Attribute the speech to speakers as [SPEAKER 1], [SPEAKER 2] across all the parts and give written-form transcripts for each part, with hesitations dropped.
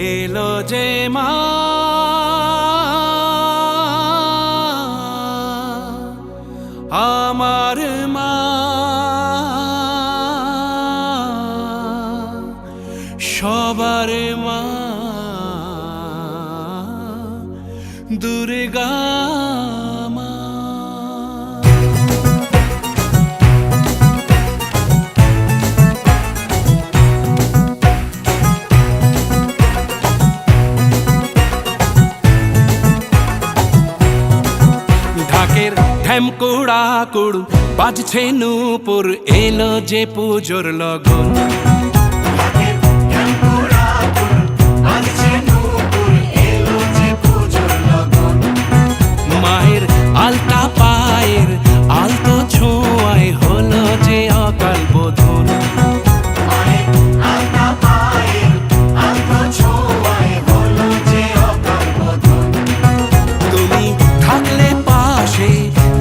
[SPEAKER 1] এলো যে মা আমার মা সবার মা দুর্গা মা। ঢাকের ঢ্যামকুড়া কুড় বাজছে নূপুর এলো যে পুজোর লগন। মায়ের আলতা পায়ের আলতো ছোঁয়ায় হলো যে অকাল বোধন। তুমি থাকলে পাশে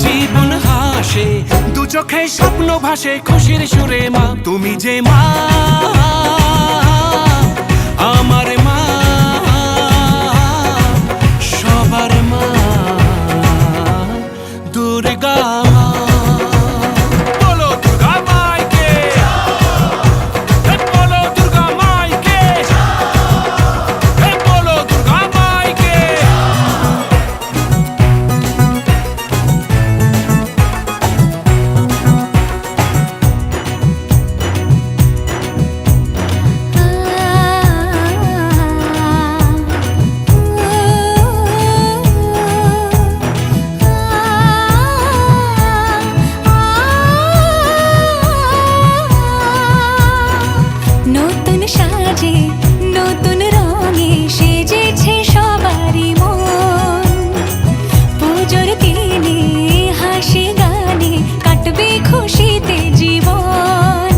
[SPEAKER 1] জীবন হাসে দু চোখে স্বপ্ন ভাসে খুশির সুরে মা। তুমি যে মা আমার মা সবার মা দুর্গা মা। বলো দুর্গা মাইকে, বলো দুর্গা মাইকে, বলো দুর্গা মাইকে।
[SPEAKER 2] নতুন সাজে নতুন রঙে সেজেছে সবারই মন। পুজোর দিনে হাসি গানে কাটবে খুশিতে জীবন।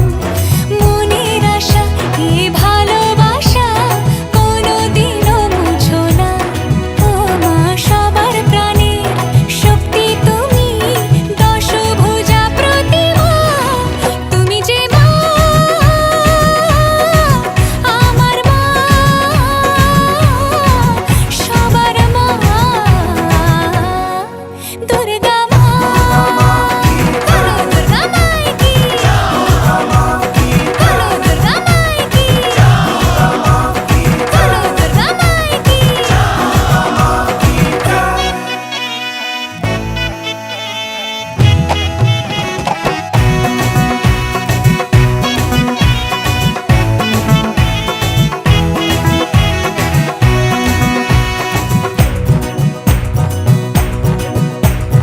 [SPEAKER 2] মনের আশা এ ভালোবাসা কোনোদিনও মুছো না। ও মা সবার প্রাণে শক্তি তুমি দশভুজা প্রতিমা। তুমি যে মা আমার মা সবার মা দুর্গা মা। বলো দুর্গা মাইকি, বলো দুর্গা মাইকি, বলো দুর্গা মাইকি।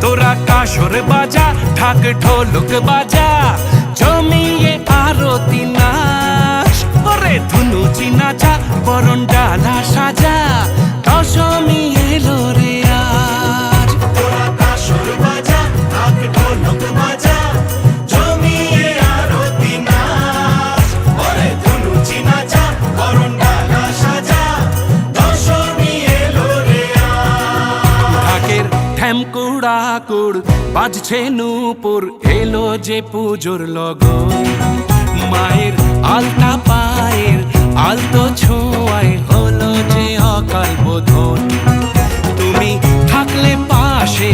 [SPEAKER 1] তোরা কাসর বাজা ঢাক ঢোলক বাজা জমিয়ে আরতি নাচ। ওরে ধুনুচি নাচা বরণ ডালা সাজা দশমী এলো রে আজ। তোরা কাসর বাজা ঢাক ঢোলক বাজা জমিয়ে আরতি নাচ। ওরে ধুনুচি নাচা বরণ ডালা সাজা দশমী এলো রে আজ। ঢাকের ঢ্যামকুড়া কুড় বাজছে নূপুর এলো যে পুজোর লগন। মায়ের আলতা পায়ের আলতো ছোঁয়ায় হলো যে অকাল বোধন। তুমি থাকলে পাশে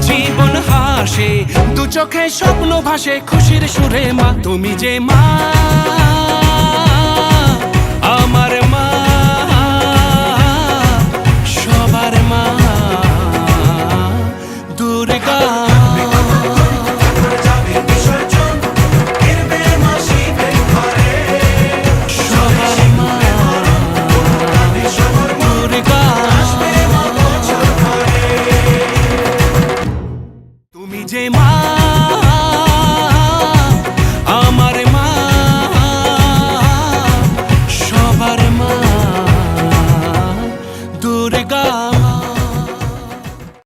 [SPEAKER 1] জীবন হাসে দু চোখে স্বপ্ন ভাসে খুশির সুরে মা। তুমি যে মা আমার মা সবার মা দুর্গা সবার মা দুর্গা। তুমি যে মা